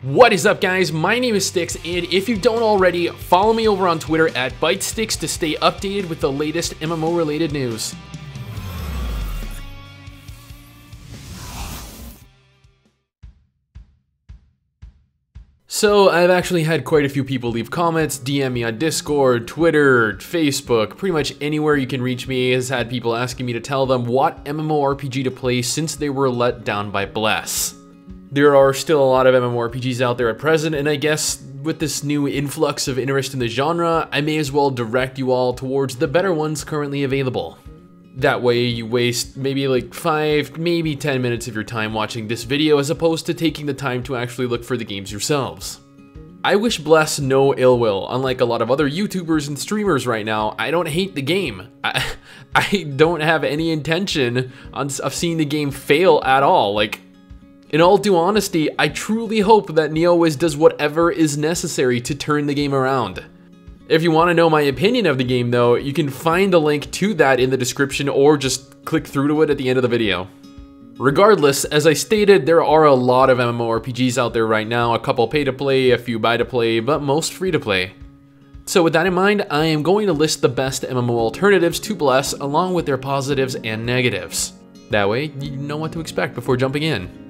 What is up, guys? My name is STIX, and if you don't already, follow me over on Twitter at ByteStix to stay updated with the latest MMO related news. So, I've actually had quite a few people leave comments, DM me on Discord, Twitter, Facebook, pretty much anywhere you can reach me has had people asking me to tell them what MMORPG to play since they were let down by Bless. There are still a lot of MMORPGs out there at present, and I guess with this new influx of interest in the genre, I may as well direct you all towards the better ones currently available. That way you waste maybe like 5, maybe 10 minutes of your time watching this video as opposed to taking the time to actually look for the games yourselves. I wish Bless no ill will. Unlike a lot of other YouTubers and streamers right now, I don't hate the game. I don't have any intention of seeing the game fail at all. Like, in all due honesty, I truly hope that Neowiz does whatever is necessary to turn the game around. If you want to know my opinion of the game though, you can find the link to that in the description or just click through to it at the end of the video. Regardless, as I stated, there are a lot of MMORPGs out there right now, a couple pay to play, a few buy to play, but most free to play. So with that in mind, I am going to list the best MMO alternatives to Bless along with their positives and negatives. That way, you know what to expect before jumping in.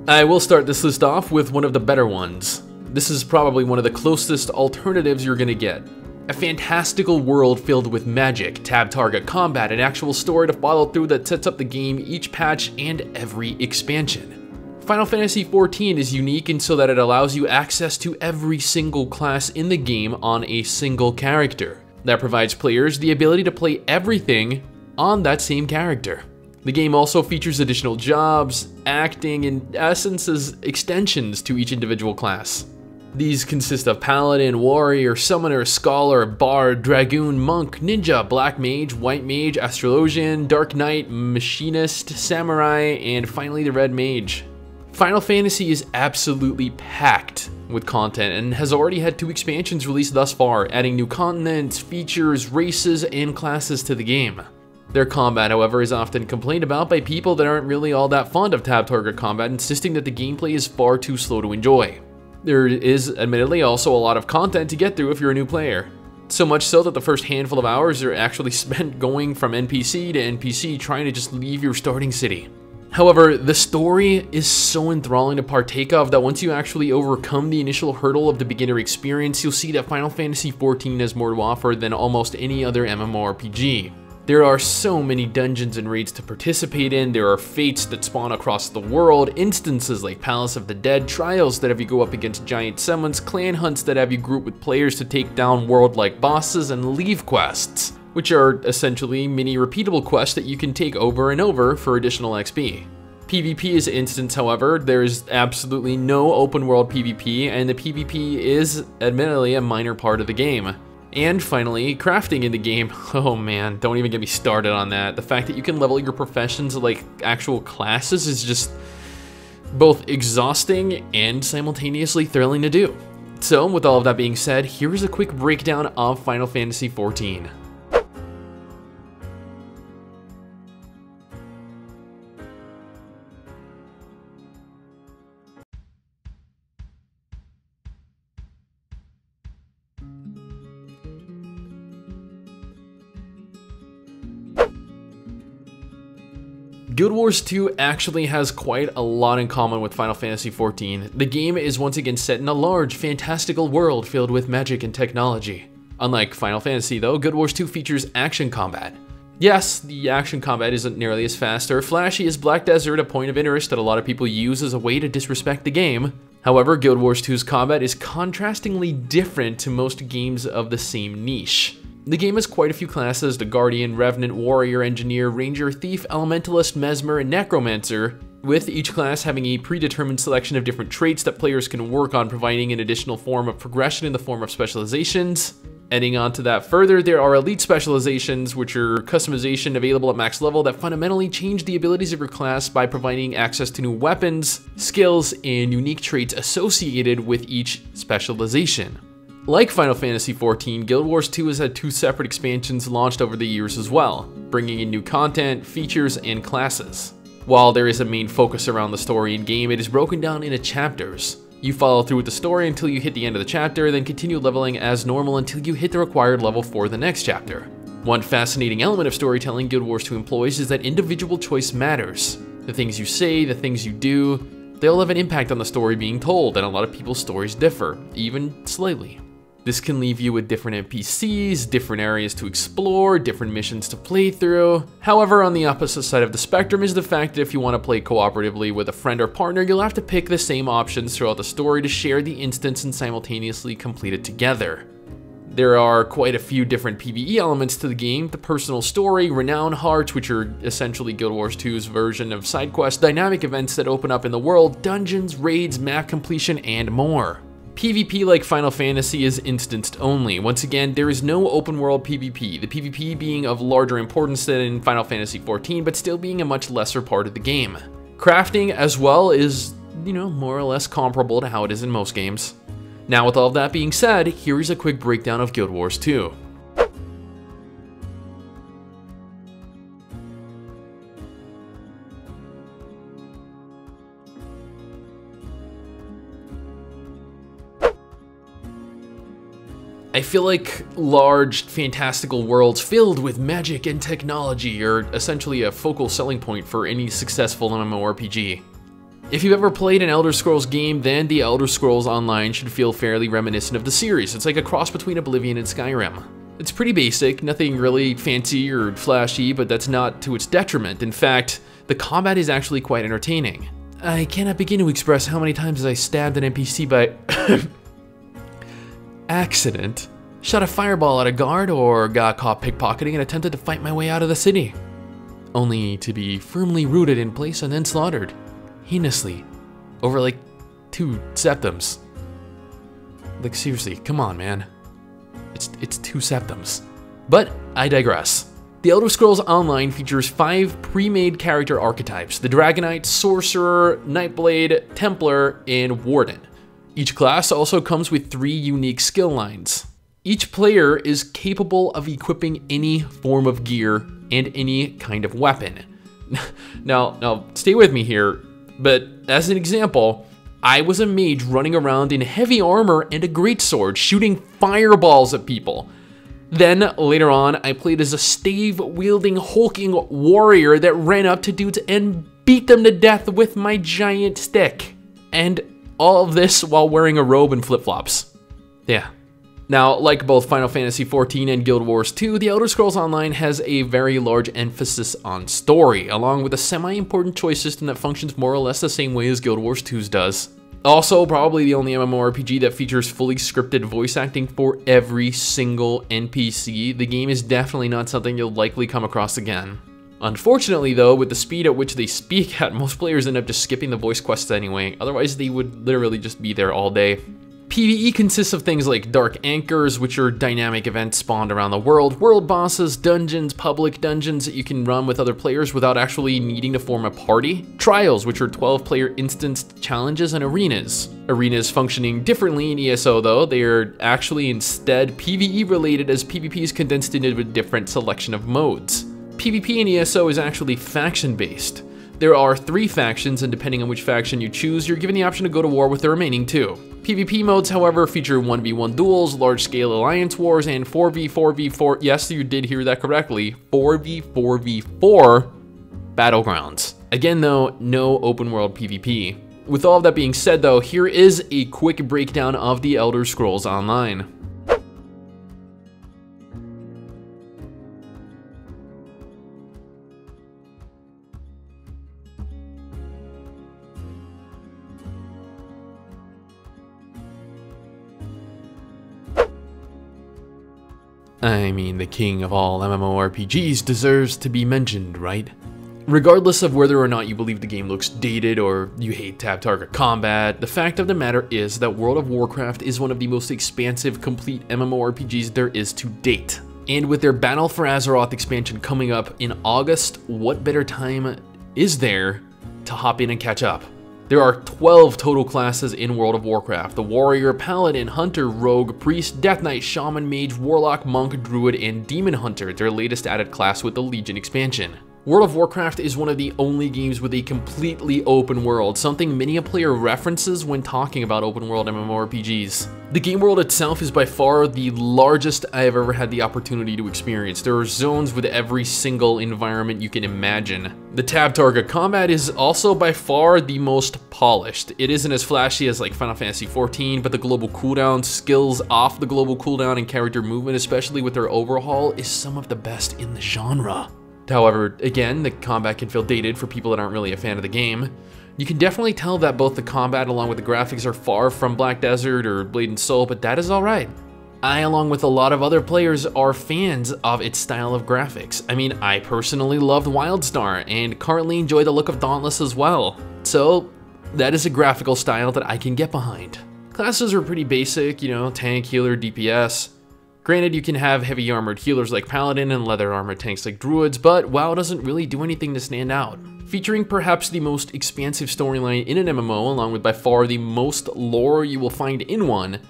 I will start this list off with one of the better ones. This is probably one of the closest alternatives you're gonna get. A fantastical world filled with magic, tab target combat, and actual story to follow through that sets up the game, each patch, and every expansion. Final Fantasy XIV is unique in so that it allows you access to every single class in the game on a single character. That provides players the ability to play everything on that same character. The game also features additional jobs, acting, and essences extensions to each individual class. These consist of Paladin, Warrior, Summoner, Scholar, Bard, Dragoon, Monk, Ninja, Black Mage, White Mage, Astrologian, Dark Knight, Machinist, Samurai, and finally the Red Mage. Final Fantasy is absolutely packed with content and has already had 2 expansions released thus far, adding new continents, features, races, and classes to the game. Their combat, however, is often complained about by people that aren't really all that fond of tab target combat, insisting that the gameplay is far too slow to enjoy. There is admittedly also a lot of content to get through if you're a new player. So much so that the first handful of hours are actually spent going from NPC to NPC trying to just leave your starting city. However, the story is so enthralling to partake of that once you actually overcome the initial hurdle of the beginner experience, you'll see that Final Fantasy XIV has more to offer than almost any other MMORPG. There are so many dungeons and raids to participate in, there are fates that spawn across the world, instances like Palace of the Dead, trials that have you go up against giant summons, clan hunts that have you group with players to take down world-like bosses, and leave quests, which are essentially mini repeatable quests that you can take over and over for additional XP. PvP is instance, however, there is absolutely no open world PvP, and the PvP is admittedly a minor part of the game. And finally, crafting in the game. Oh man, don't even get me started on that. The fact that you can level your professions like actual classes is just both exhausting and simultaneously thrilling to do. So with all of that being said, here is a quick breakdown of Final Fantasy XIV. Guild Wars 2 actually has quite a lot in common with Final Fantasy XIV. The game is once again set in a large, fantastical world filled with magic and technology. Unlike Final Fantasy though, Guild Wars 2 features action combat. Yes, the action combat isn't nearly as fast or flashy as Black Desert, a point of interest that a lot of people use as a way to disrespect the game. However, Guild Wars 2's combat is contrastingly different to most games of the same niche. The game has quite a few classes: the Guardian, Revenant, Warrior, Engineer, Ranger, Thief, Elementalist, Mesmer, and Necromancer, with each class having a predetermined selection of different traits that players can work on, providing an additional form of progression in the form of specializations. Adding on to that further, there are elite specializations, which are customization available at max level that fundamentally change the abilities of your class by providing access to new weapons, skills, and unique traits associated with each specialization. Like Final Fantasy XIV, Guild Wars 2 has had 2 separate expansions launched over the years as well, bringing in new content, features, and classes. While there is a main focus around the story in game, it is broken down into chapters. You follow through with the story until you hit the end of the chapter, then continue leveling as normal until you hit the required level for the next chapter. One fascinating element of storytelling Guild Wars 2 employs is that individual choice matters. The things you say, the things you do, they all have an impact on the story being told, and a lot of people's stories differ, even slightly. This can leave you with different NPCs, different areas to explore, different missions to play through. However, on the opposite side of the spectrum is the fact that if you want to play cooperatively with a friend or partner, you'll have to pick the same options throughout the story to share the instance and simultaneously complete it together. There are quite a few different PvE elements to the game: the personal story, renown hearts, which are essentially Guild Wars 2's version of side quests, dynamic events that open up in the world, dungeons, raids, map completion, and more. PvP, like Final Fantasy, is instanced only. Once again, there is no open world PvP, the PvP being of larger importance than in Final Fantasy XIV, but still being a much lesser part of the game. Crafting as well is, more or less comparable to how it is in most games. Now, with all of that being said, here is a quick breakdown of Guild Wars 2. I feel like large, fantastical worlds filled with magic and technology are essentially a focal selling point for any successful MMORPG. If you've ever played an Elder Scrolls game, then the Elder Scrolls Online should feel fairly reminiscent of the series. It's like a cross between Oblivion and Skyrim. It's pretty basic, nothing really fancy or flashy, but that's not to its detriment. In fact, the combat is actually quite entertaining. I cannot begin to express how many times I stabbed an NPC by accident, shot a fireball at a guard, or got caught pickpocketing and attempted to fight my way out of the city, only to be firmly rooted in place and then slaughtered. Heinously, over like 2 septums. Like seriously, come on, man. It's 2 septums. But I digress. The Elder Scrolls Online features 5 pre-made character archetypes: the Dragonite, Sorcerer, Nightblade, Templar, and Warden. Each class also comes with 3 unique skill lines. Each player is capable of equipping any form of gear and any kind of weapon. Now stay with me here. But as an example, I was a mage running around in heavy armor and a greatsword, shooting fireballs at people. Then, later on, I played as a stave-wielding, hulking warrior that ran up to dudes and beat them to death with my giant stick. And all of this while wearing a robe and flip-flops. Yeah. Now, like both Final Fantasy XIV and Guild Wars 2, The Elder Scrolls Online has a very large emphasis on story, along with a semi-important choice system that functions more or less the same way as Guild Wars 2's does. Also, probably the only MMORPG that features fully scripted voice acting for every single NPC, the game is definitely not something you'll likely come across again. Unfortunately though, with the speed at which they speak at, most players end up just skipping the voice quests anyway, otherwise they would literally just be there all day. PvE consists of things like Dark Anchors, which are dynamic events spawned around the world, world bosses, dungeons, public dungeons that you can run with other players without actually needing to form a party, trials, which are 12-player instanced challenges, and arenas. Arenas functioning differently in ESO though, they are actually instead PvE related, as PvP is condensed into a different selection of modes. PvP in ESO is actually faction based. There are 3 factions, and depending on which faction you choose, you're given the option to go to war with the remaining 2. PvP modes, however, feature 1v1 duels, large-scale alliance wars, and 4v4v4, yes, you did hear that correctly, 4v4v4 battlegrounds. Again though, no open-world PvP. With all of that being said though, here is a quick breakdown of The Elder Scrolls Online. I mean, the king of all MMORPGs deserves to be mentioned, right? Regardless of whether or not you believe the game looks dated or you hate tab target combat, the fact of the matter is that World of Warcraft is one of the most expansive, complete MMORPGs there is to date. And with their Battle for Azeroth expansion coming up in August, what better time is there to hop in and catch up? There are 12 total classes in World of Warcraft: the Warrior, Paladin, Hunter, Rogue, Priest, Death Knight, Shaman, Mage, Warlock, Monk, Druid, and Demon Hunter, their latest added class with the Legion expansion. World of Warcraft is one of the only games with a completely open world, something many a player references when talking about open world MMORPGs. The game world itself is by far the largest I have ever had the opportunity to experience. There are zones with every single environment you can imagine. The tab target combat is also by far the most polished. It isn't as flashy as like Final Fantasy XIV, but the global cooldown, skills off the global cooldown, and character movement, especially with their overhaul, is some of the best in the genre. However, again, the combat can feel dated for people that aren't really a fan of the game. You can definitely tell that both the combat along with the graphics are far from Black Desert or Blade and Soul, but that is alright. I, along with a lot of other players, are fans of its style of graphics. I mean, I personally loved Wildstar and currently enjoy the look of Dauntless as well. So, that is a graphical style that I can get behind. Classes are pretty basic, you know, tank, healer, DPS. Granted, you can have heavy armored healers like Paladin and leather armored tanks like Druids, but WoW doesn't really do anything to stand out. Featuring perhaps the most expansive storyline in an MMO, along with by far the most lore you will find in one,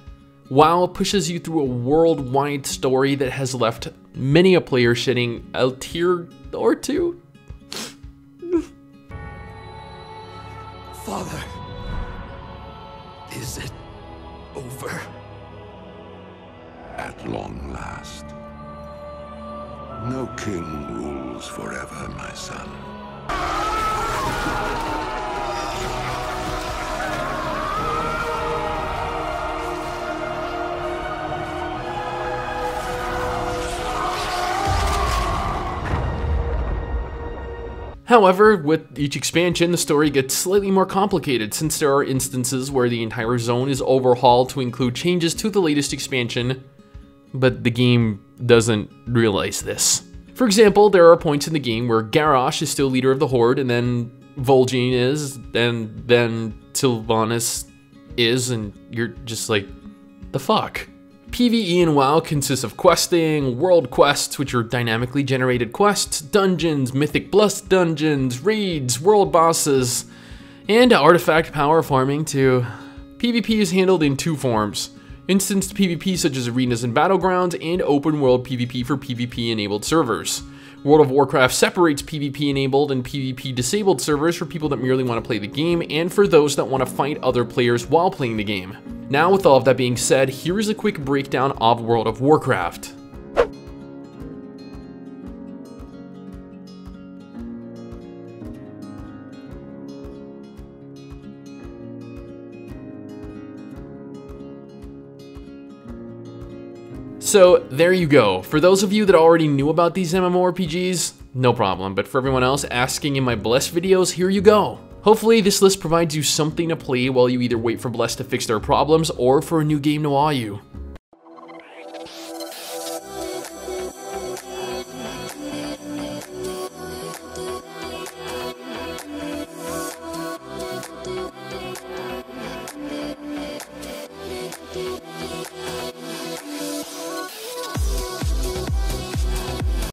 WoW pushes you through a worldwide story that has left many a player shedding a tear or two. Father, is it over? At long last. No king rules forever, my son. However, with each expansion, the story gets slightly more complicated since there are instances where the entire zone is overhauled to include changes to the latest expansion, but the game doesn't realize this. For example, there are points in the game where Garrosh is still leader of the Horde, and then Vol'jin is, and then Sylvanas is, and you're just like, the fuck? PvE in WoW consists of questing, world quests, which are dynamically generated quests, dungeons, mythic plus dungeons, raids, world bosses, and artifact power farming too. PvP is handled in two forms: instanced PvP such as arenas and battlegrounds, and open world PvP for PvP enabled servers. World of Warcraft separates PvP enabled and PvP disabled servers for people that merely want to play the game and for those that want to fight other players while playing the game. Now, with all of that being said, here is a quick breakdown of World of Warcraft. So there you go. For those of you that already knew about these MMORPGs, no problem, but for everyone else asking in my Bless videos, here you go. Hopefully this list provides you something to play while you either wait for Bless to fix their problems or for a new game to awe you.